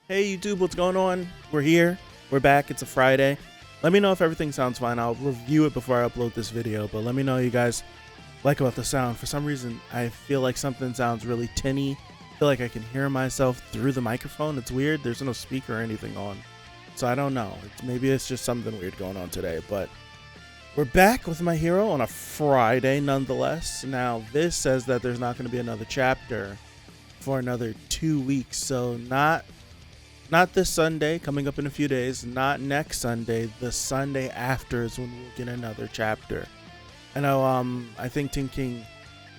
Hey YouTube, what's going on? We're here. We're back. It's a Friday. Let me know if everything sounds fine. I'll review it before I upload this video, but let me know you guys like about the sound. For some reason, I feel like something sounds really tinny. I feel like I can hear myself through the microphone. It's weird. There's no speaker or anything on, so I don't know. Maybe it's just something weird going on today, but we're back with My Hero on a Friday nonetheless. Now, this says that there's not going to be another chapter for another 2 weeks, so not this Sunday, coming up in a few days, not next Sunday, the Sunday after is when we'll get another chapter. I know, I think Tin King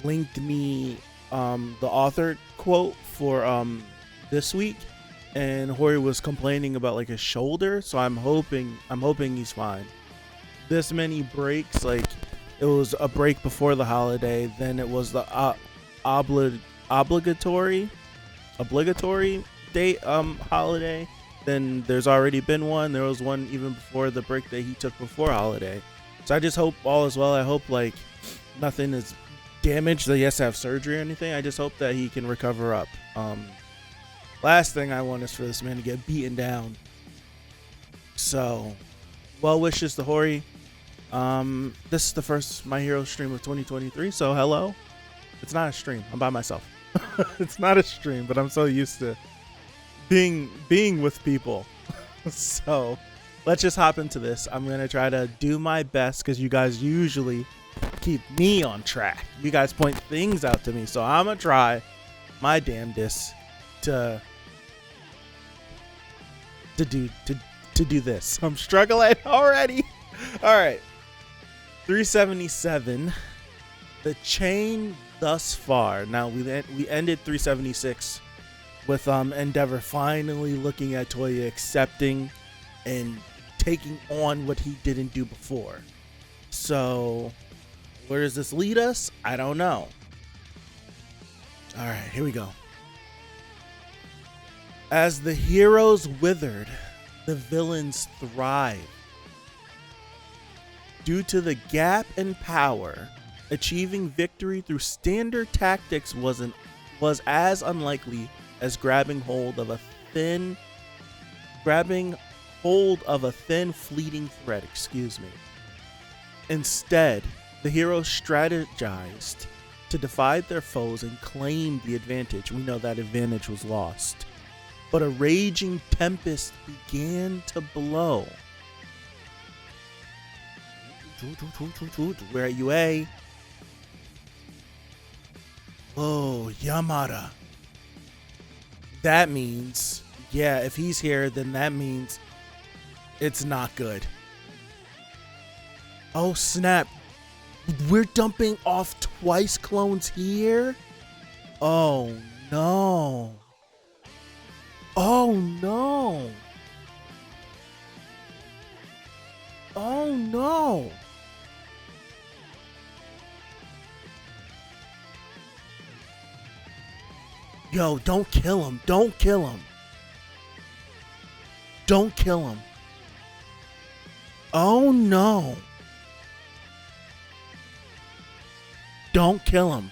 linked me the author quote for this week, and Hori was complaining about like his shoulder, so I'm hoping he's fine. This many breaks, like it was a break before the holiday, then it was the obligatory date holiday, then there's already been one. There was one even before the break that he took before holiday. So I just hope all is well. I hope like nothing is damaged, that he has to have surgery or anything. I just hope that he can recover up. Last thing I want is for this man to get beaten down. So well wishes to Hori. This is the first My Hero stream of 2023, so hello. It's not a stream, I'm by myself. It's not a stream, but I'm so used to being with people. So let's just hop into this. I'm gonna try to do my best because you guys usually keep me on track. You guys point things out to me, so I'm gonna try my damnedest to do this. I'm struggling already. All right, 377. The chain thus far. Now we ended 376 with Endeavor finally looking at Toya, accepting and taking on what he didn't do before. So where does this lead us? I don't know. All right, here we go. As the heroes withered, the villains thrive. Due to the gap in power, achieving victory through standard tactics was as unlikely as grabbing hold of a thin fleeting thread, Instead, the heroes strategized to defy their foes and claim the advantage. We know that advantage was lost. But a raging tempest began to blow. Where are you, A? Oh, Yamada. That means, yeah, if he's here, then that means it's not good. Oh, snap. We're dumping off twice clones here? Oh, no. Oh, no. Oh, no. Yo, don't kill him. Don't kill him. Don't kill him. Oh, no. Don't kill him.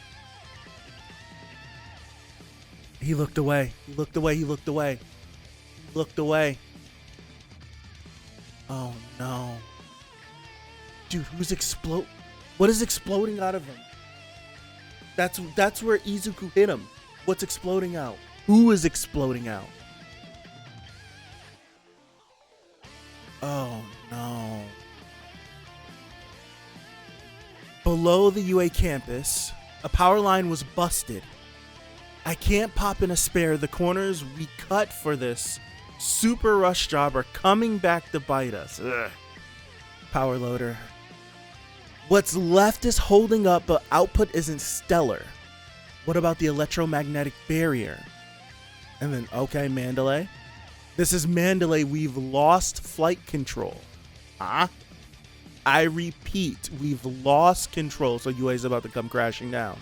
He looked away. He looked away. He looked away. He looked away. Oh, no. Dude, what is exploding out of him? That's where Izuku hit him. What's exploding out? Who is exploding out? Oh, no. Below the UA campus, a power line was busted. I can't pop in a spare. The corners we cut for this super rush job are coming back to bite us. Ugh. Power loader. What's left is holding up, but output isn't stellar. What about the electromagnetic barrier? And then, okay, Mandalay. This is Mandalay. We've lost flight control. Huh? I repeat, we've lost control. So UA is about to come crashing down.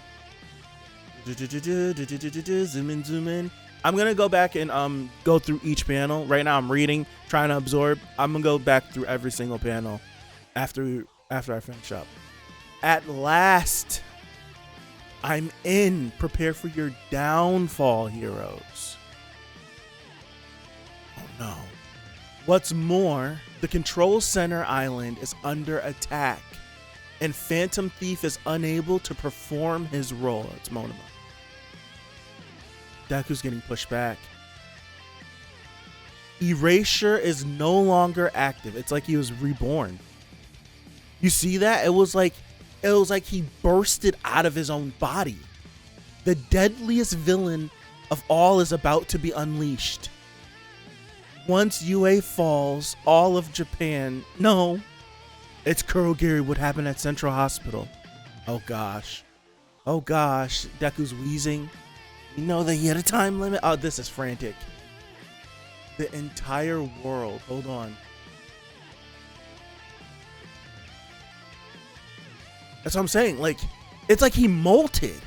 Zoom in, zoom in. I'm going to go back and go through each panel. Right now I'm reading, trying to absorb. I'm going to go back through every single panel after I finish up. At last, I'm in. Prepare for your downfall, heroes. no. What's more, the Control Center Island is under attack, and Phantom Thief is unable to perform his role. It's Monoma. Deku's getting pushed back. Erasure is no longer active. It's like he was reborn. You see that? It was like he bursted out of his own body. The deadliest villain of all is about to be unleashed. Once UA falls, all of Japan... No. It's Kurogiri. What happened at Central Hospital? Oh gosh. Oh gosh. Deku's wheezing. You know that he had a time limit? Oh, this is frantic. The entire world. Hold on. That's what I'm saying. Like, it's like he molted.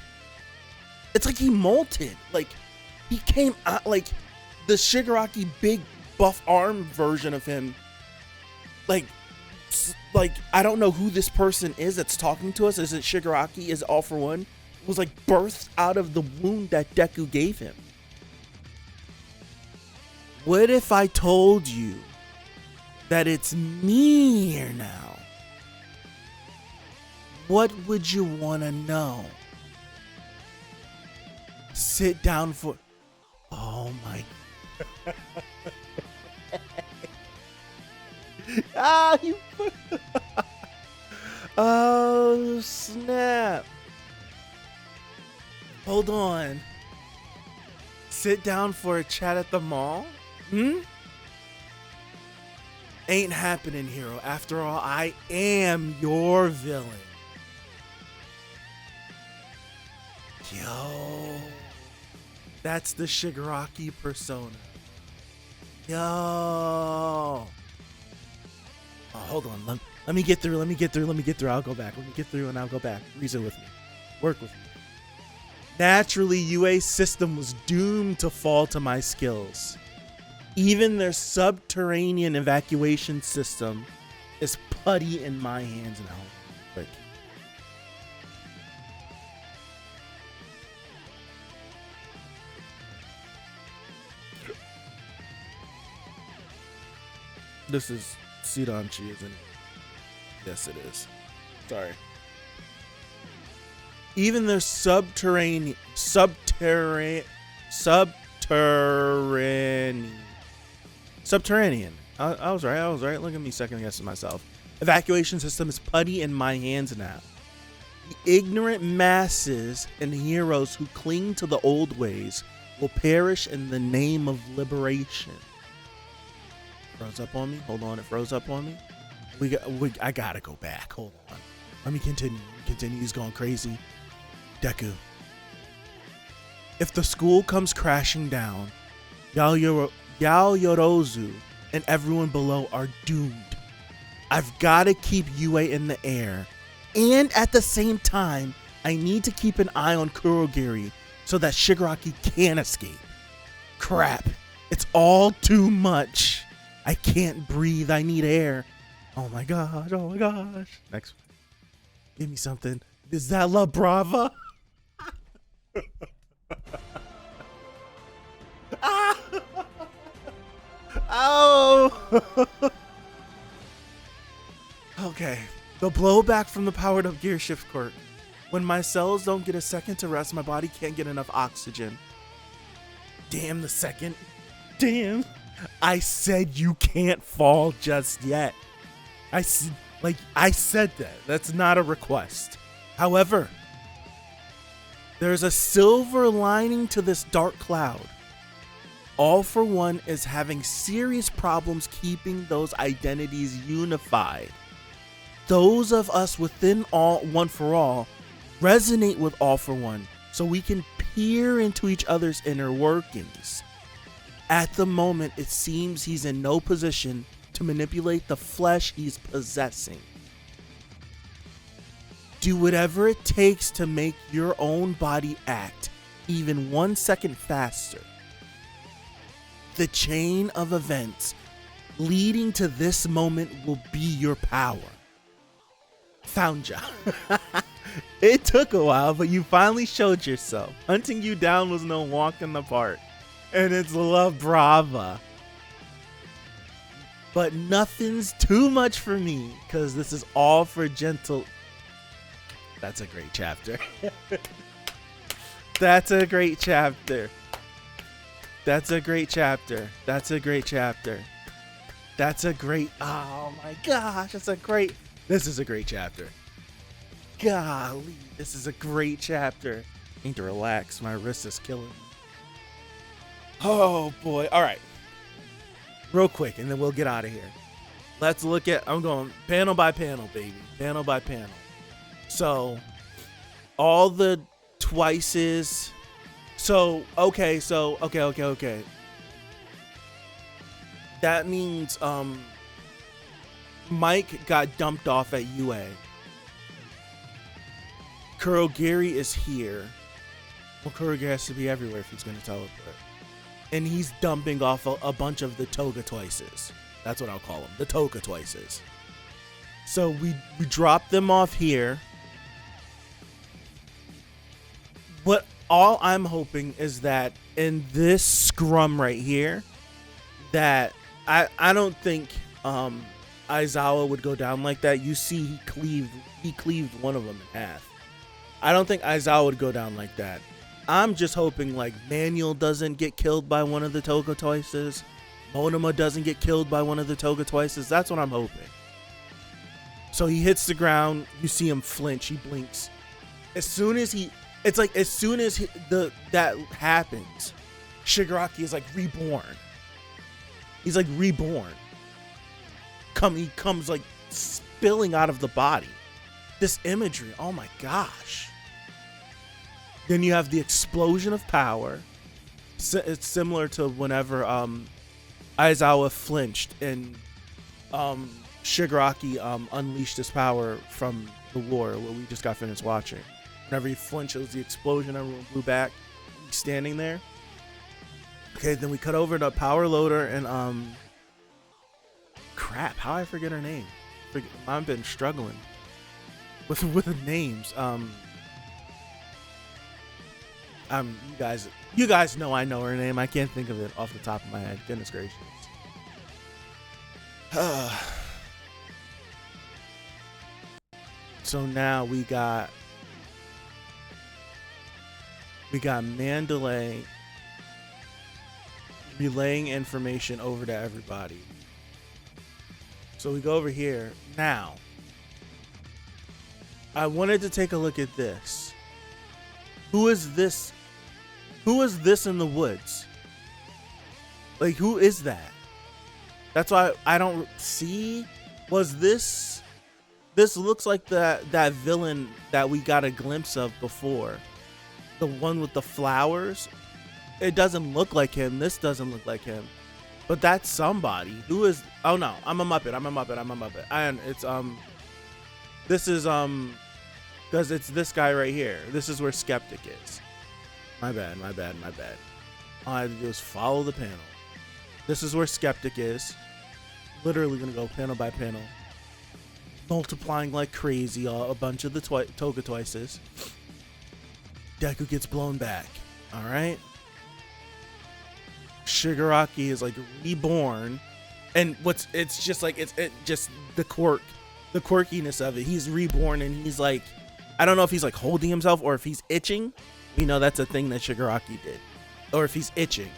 It's like he molted. Like, he came out like the Shigaraki big buff arm version of him. Like I don't know who this person is that's talking to us. Is it Shigaraki? Is it All For One? It was like birthed out of the wound that Deku gave him. What if I told you that it's me here now? What would you want to know? Sit down for... Oh my... Ah, you... Oh, snap. Hold on. Sit down for a chat at the mall? Ain't happening, hero. After all, I am your villain. Yo. That's the Shigaraki persona. Yo. Oh, hold on. Let me get through. I'll go back. Let me get through and I'll go back. Reason with me. Work with me. Naturally, UA's system was doomed to fall to my skills. Even their subterranean evacuation system is putty in my hands now. Quick. This is Sidanchi, isn't it? Yes, it is. Sorry. Even their subterranean. I was right. Look at me second guessing myself. Evacuation system is putty in my hands now. The ignorant masses and heroes who cling to the old ways will perish in the name of liberation. Froze up on me. Hold on, it froze up on me. I gotta go back. Hold on. Let me continue. He's going crazy. Deku. If the school comes crashing down, Yaoyorozu and everyone below are doomed. I've got to keep UA in the air. And at the same time, I need to keep an eye on Kurogiri so that Shigaraki can't escape. Crap. It's all too much. I can't breathe. I need air. Oh my gosh. Next. Give me something. Is that La Brava? Ah! Oh! Okay. The blowback from the powered up Gearshift quirk. When my cells don't get a second to rest, my body can't get enough oxygen. Damn the second. Damn. I said you can't fall just yet. I said that. That's not a request. However, there's a silver lining to this dark cloud. All For One is having serious problems keeping those identities unified. Those of us within One For All resonate with All For One, so we can peer into each other's inner workings. At the moment, it seems he's in no position to manipulate the flesh he's possessing. Do whatever it takes to make your own body act even 1 second faster. The chain of events leading to this moment will be your power. Found ya. It took a while, but you finally showed yourself. Hunting you down was no walk in the park. And it's La Brava. but nothing's too much for me because this is all for gentle. That's a great chapter. That's a great chapter. That's a great chapter. That's a great chapter. That's a great. Oh my gosh, that's a great. This is a great chapter. Golly, this is a great chapter. I need to relax. My wrist is killing me. Oh boy. All right. Real quick, and then we'll get out of here. Let's look at. I'm going panel by panel, baby. Panel by panel. So, all the twices. Okay. That means Mike got dumped off at UA. Kurogiri is here. Well, Kurogiri has to be everywhere if he's going to teleport. And he's dumping off a bunch of the Toga twices. That's what I'll call them. The Toga twices. So we drop them off here. What all I'm hoping is that in this scrum right here, that I don't think Aizawa would go down like that. You see he cleaved one of them in half. I don't think Aizawa would go down like that. I'm just hoping like Manuel doesn't get killed by one of the Toga twices. Monoma doesn't get killed by one of the Toga twices. That's what I'm hoping. So he hits the ground. You see him flinch. He blinks. As soon as that happens, Shigaraki is like reborn. He's like reborn. He comes like spilling out of the body. This imagery, oh my gosh. Then you have the explosion of power. It's similar to whenever Aizawa flinched and Shigaraki unleashed his power from the war, what we just got finished watching. Whenever he flinched, it was the explosion, everyone blew back. He's standing there. Okay, then we cut over to Power Loader and crap, how I forget her name? I've been struggling with the names. You guys know I know her name. I can't think of it off the top of my head. Goodness gracious. So now we got Mandalay relaying information over to everybody. So we go over here. Now, I wanted to take a look at this. Who is this? Who is this in the woods? Like, who is that? That's why I don't see. Was this? This looks like that villain that we got a glimpse of before. The one with the flowers. It doesn't look like him. This doesn't look like him. But that's somebody. Who is? Oh no, I'm a Muppet. And it's this is because it's this guy right here. This is where Skeptic is. My bad. All I have to do is follow the panel. This is where Skeptic is. Literally gonna go panel by panel. Multiplying like crazy, a bunch of the Toga twices. Deku gets blown back. All right. Shigaraki is like reborn, and it's just the quirkiness of it. He's reborn, and he's like, I don't know if he's like holding himself or if he's itching. You know, that's a thing that Shigaraki did, or if he's itching.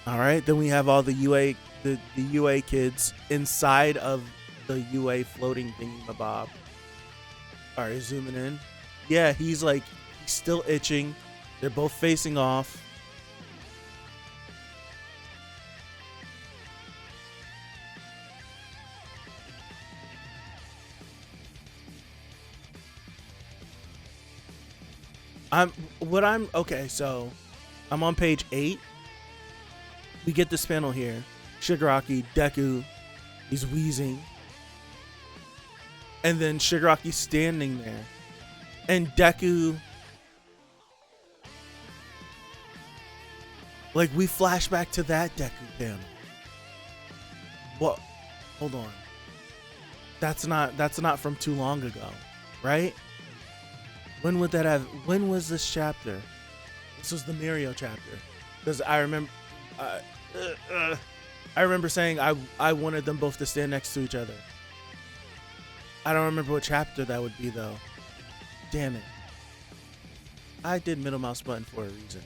All right, then we have all the UA kids inside of the UA floating thingy-mabob. All right, zooming in. Yeah, he's still itching. They're both facing off. Okay, so I'm on page 8. We get this panel here. Shigaraki, Deku, he's wheezing. And then Shigaraki's standing there. And Deku, like, we flash back to that Deku panel. What? Hold on. That's not from too long ago, right? When was this chapter? This was the Mirio chapter. Because I remember, I remember saying I wanted them both to stand next to each other. I don't remember what chapter that would be though. Damn it. I did middle mouse button for a reason.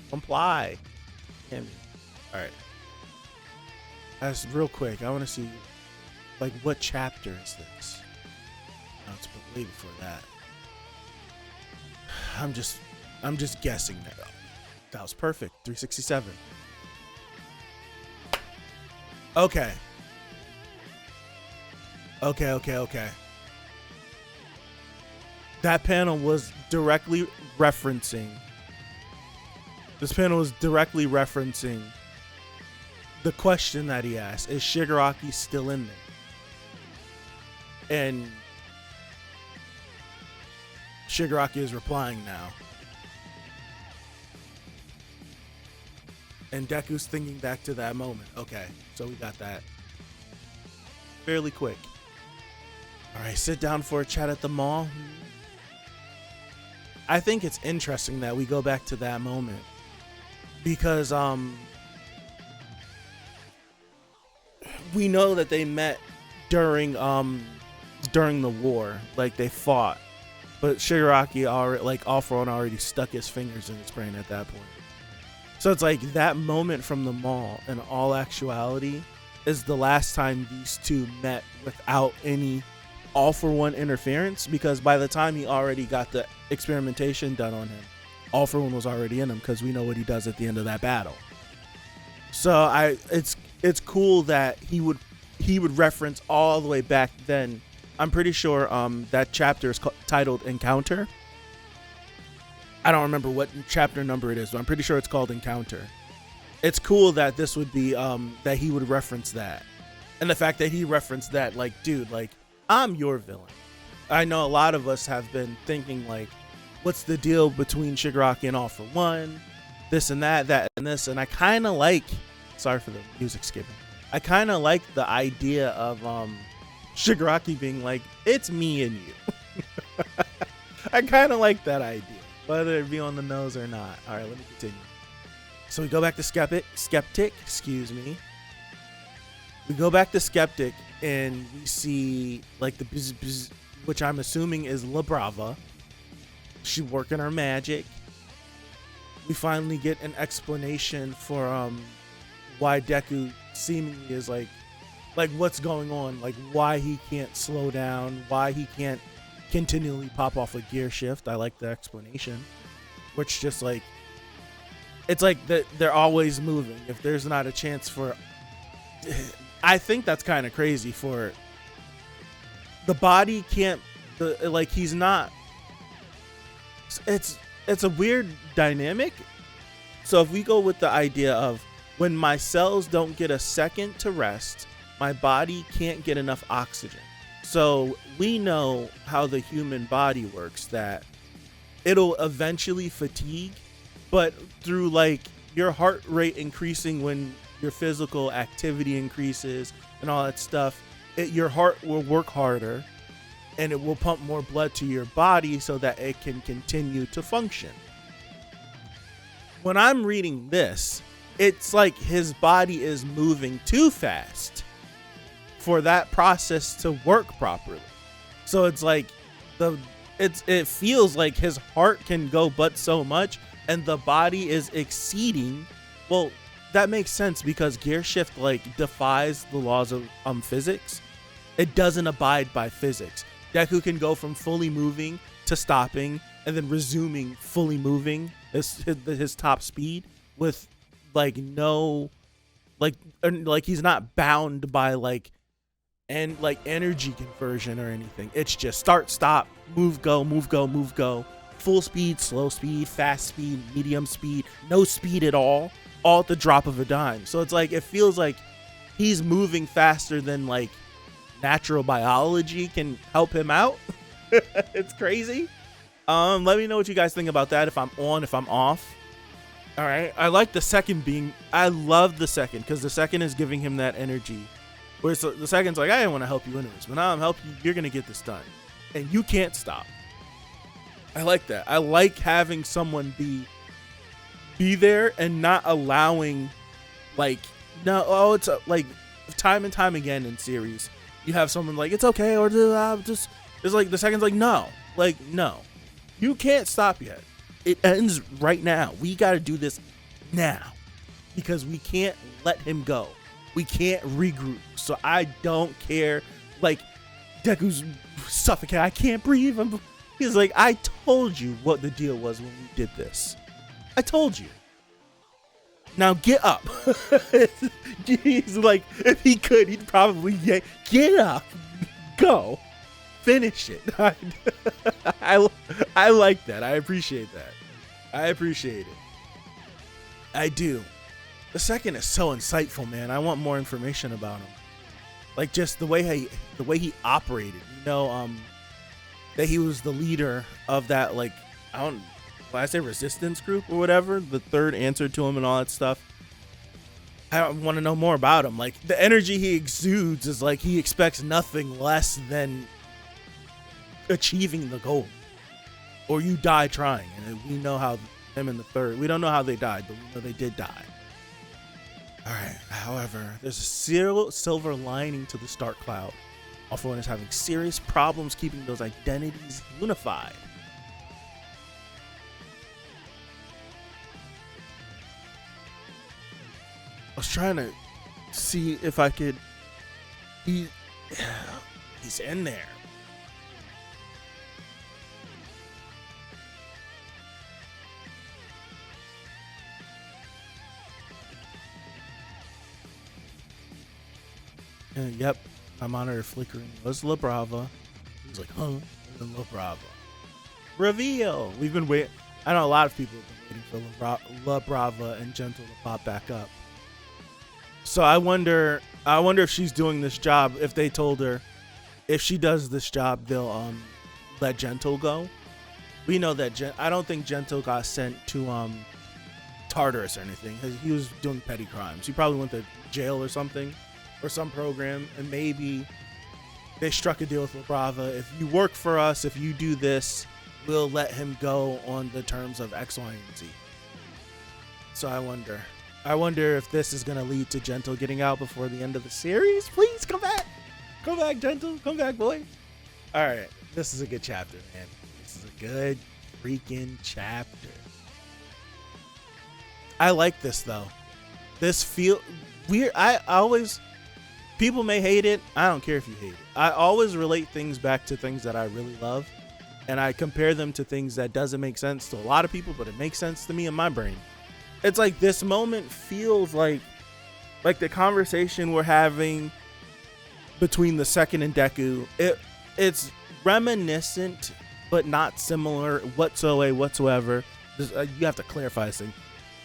Comply. Damn it. Alright. That's real quick. I want to see, like, what chapter is this? No, it's way before that. I'm just guessing now. That was perfect. 367. Okay. Okay. That panel was directly referencing. This panel was directly referencing the question that he asked: is Shigaraki still in there? And Shigaraki is replying now. And Deku's thinking back to that moment. Okay, so we got that fairly quick. All right, sit down for a chat at the mall. I think it's interesting that we go back to that moment because we know that they met during the war, like they fought, but Shigaraki already, like All For One, already stuck his fingers in his brain at that point. So it's like that moment from the mall, in all actuality, is the last time these two met without any All For One interference, because by the time he already got the experimentation done on him, All For One was already in him, because we know what he does at the end of that battle. So it's cool that he would reference all the way back then. I'm pretty sure that chapter is titled Encounter. I don't remember what chapter number it is, but I'm pretty sure it's called Encounter. It's cool that this would be that he would reference that, and the fact that he referenced that, like, dude, like, I'm your villain. I know a lot of us have been thinking, like, what's the deal between Shigaraki and All For One, this and that and this, and I kind of like, sorry for the music skipping, I kind of like the idea of Shigaraki being like, it's me and you. I kind of like that idea, whether it be on the nose or not. All right, let me continue. So we go back to Skeptic, excuse me. We go back to Skeptic and we see, like, the bzz, which I'm assuming is La Brava. She working her magic. We finally get an explanation for why Deku seemingly is like what's going on, like why he can't slow down, why he can't continually pop off a Gearshift. I like the explanation, which just like, it's like they're always moving. If there's not a chance for, I think that's kind of crazy. For the body can't, like, he's not. It's a weird dynamic. So if we go with the idea of when my cells don't get a second to rest, my body can't get enough oxygen. So we know how the human body works, that it'll eventually fatigue, but through, like, your heart rate increasing when your physical activity increases and all that stuff, your heart will work harder and it will pump more blood to your body so that it can continue to function. When I'm reading this, it's like his body is moving too fast for that process to work properly. So it's like it feels like his heart can go but so much, and the body is exceeding. Well, that makes sense because Gearshift, like, defies the laws of physics. It doesn't abide by physics. Deku can go from fully moving to stopping and then resuming fully moving his top speed with, like, no, like he's not bound by like energy conversion or anything. It's just start, stop, move, go, move, go, move, go, full speed, slow speed, fast speed, medium speed, no speed at all at the drop of a dime. So it's like, it feels like he's moving faster than, like, natural biology can help him out. It's crazy. Let me know what you guys think about that, if I'm on, if I'm off. All right, I like the second being, I love the second, because the second is giving him that energy, whereas the second's like, I didn't want to help you anyways, but now I'm helping you, you're gonna get this done and you can't stop. I like that. I like having someone be be there and not allowing, like, no, oh, it's like time and time again in series, you have someone like, it's okay, or just, it's like the second's like, no, you can't stop yet. It ends right now. We got to do this now because we can't let him go. We can't regroup. So I don't care. Like, Deku's suffocating. I can't breathe. He's like, I told you what the deal was when we did this. I told you. Now get up. He's like, if he could, he'd probably get up, go, finish it. I like that. I appreciate that. I appreciate it. I do. The second is so insightful, man. I want more information about him. Like, just the way he operated. You know, that he was the leader of that, like, when I say resistance group or whatever, the third answer to him and all that stuff. I want to know more about him. Like, the energy he exudes is like he expects nothing less than achieving the goal, or you die trying. And we know how him and the third, we don't know how they died, but we know they did die. All right. However, there's a silver lining to the Stark Cloud. All For One is having serious problems keeping those identities unified. I was trying to see if I could. He's in there. Yep, my monitor flickering was BRAVA. He's like, huh? BRAVA. Reveal. We've been waiting. I know a lot of people have been waiting for BRAVA and Gentle to pop back up. So I wonder if she's doing this job. If they told her, if she does this job, they'll let Gentle go. We know that I don't think Gentle got sent to Tartarus or anything. He was doing petty crimes. He probably went to jail or something, or some program, and maybe they struck a deal with BRAVA. If you work for us, if you do this, we'll let him go on the terms of X, Y, and Z. So I wonder if this is going to lead to Gentle getting out before the end of the series. Please come back. Come back, Gentle. Come back, boy. All right. This is a good chapter, man. This is a good freaking chapter. I like this, though. This feel weird. People may hate it. I don't care if you hate it. I always relate things back to things that I really love. And I compare them to things that doesn't make sense to a lot of people, but it makes sense to me in my brain. It's like this moment feels like the conversation we're having between the second and Deku. It's reminiscent, but not similar whatsoever. You have to clarify this thing.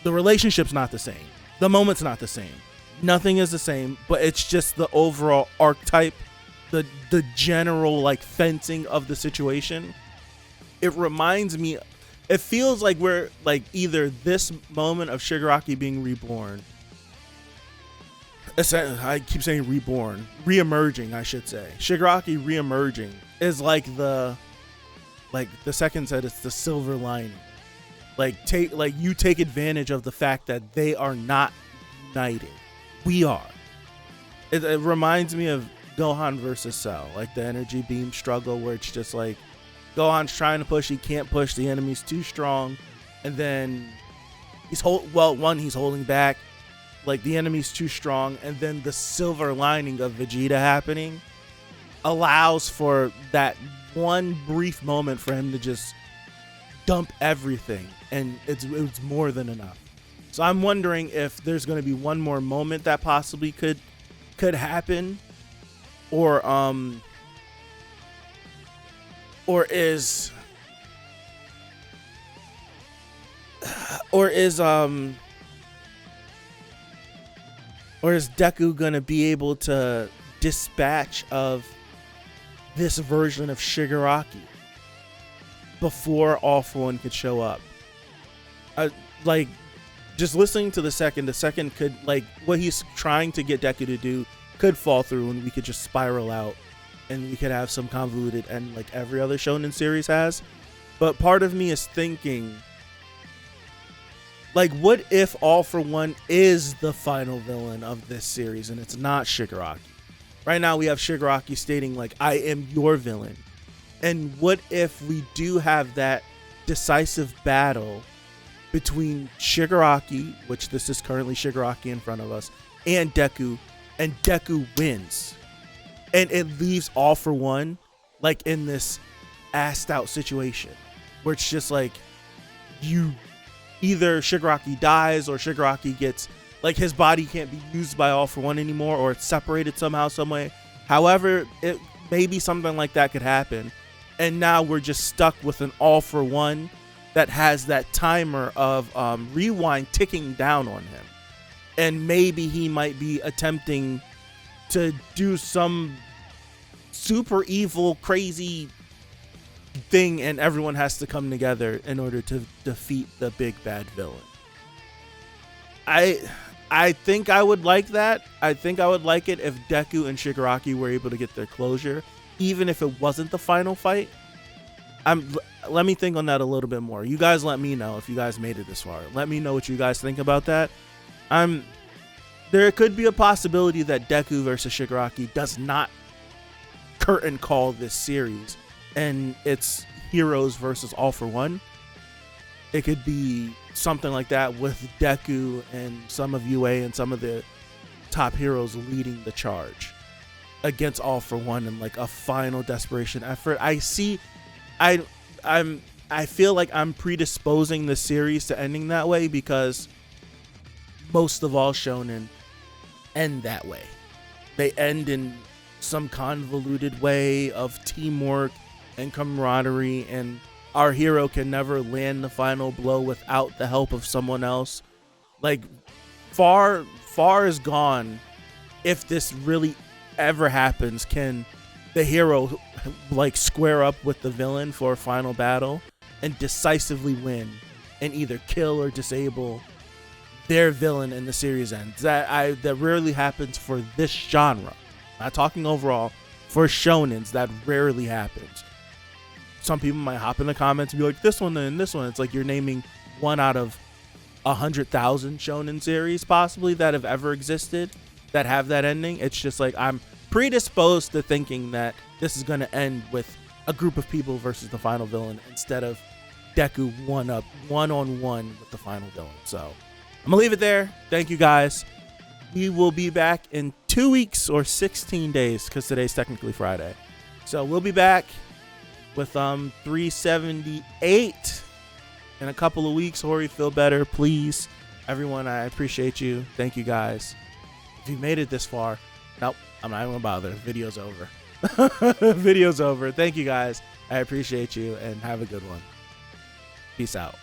The relationship's not the same. The moment's not the same. Nothing is the same, but it's just the overall archetype, the general like fencing of the situation. It reminds me. It feels like we're like either this moment of Shigaraki being reborn. I keep saying reborn, re-emerging, I should say. Shigaraki re-emerging is like the second said, it's the silver lining. You take advantage of the fact that they are not united. We are. It reminds me of Gohan versus Cell, like the energy beam struggle where it's just like Gohan's trying to push, he can't push, the enemy's too strong, and then he's holding back, like the enemy's too strong, and then the silver lining of Vegeta happening allows for that one brief moment for him to just dump everything, and it's more than enough. So I'm wondering if there's going to be one more moment that possibly could happen, or is Deku gonna be able to dispatch of this version of Shigaraki before All For One could show up? Like, just listening to the second could, like, what he's trying to get Deku to do could fall through, and we could just spiral out, and we could have some convoluted end like every other shonen series has. But part of me is thinking Like, what if All For One is the final villain of this series and it's not Shigaraki? Right now we have Shigaraki stating like, I am your villain. And what if we do have that decisive battle between Shigaraki, which this is currently Shigaraki in front of us, and Deku wins? And it leaves All For One like in this assed out situation where it's just like, you either Shigaraki dies or Shigaraki gets like, his body can't be used by All For One anymore, or it's separated somehow, some way. However, it maybe something like that could happen. And now we're just stuck with an All For One that has that timer of rewind ticking down on him. And maybe he might be attempting to do some super evil, crazy thing, and everyone has to come together in order to defeat the big bad villain. I think I would like that. I think I would like it if Deku and Shigaraki were able to get their closure, even if it wasn't the final fight. Let me think on that a little bit more. You guys let me know if you guys made it this far. Let me know what you guys think about that. There could be a possibility that Deku versus Shigaraki does not curtain call this series, and it's heroes versus All For One. It could be something like that with Deku and some of UA and some of the top heroes leading the charge against All For One in like a final desperation effort. I feel like I'm predisposing the series to ending that way because most of all shonen end that way. They end in some convoluted way of teamwork and camaraderie, and our hero can never land the final blow without the help of someone else. Like, far is gone if this really ever happens. Can the hero like square up with the villain for a final battle and decisively win and either kill or disable their villain in the series ends? That rarely happens for this genre. Not talking overall, for shonens, that rarely happens. Some people might hop in the comments and be like, this one and this one. It's like you're naming one out of 100,000 shonen series possibly that have ever existed that have that ending. It's just like, I'm predisposed to thinking that this is going to end with a group of people versus the final villain instead of Deku one-on-one with the final villain. So I'm gonna leave it there. Thank you guys. We will be back in 2 weeks or 16 days because today's technically Friday. So we'll be back with 378 in a couple of weeks. Hori, feel better, please. Everyone, I appreciate you. Thank you guys. If you made it this far, nope, I'm not even gonna bother. Video's over. Video's over. Thank you guys. I appreciate you and have a good one. Peace out.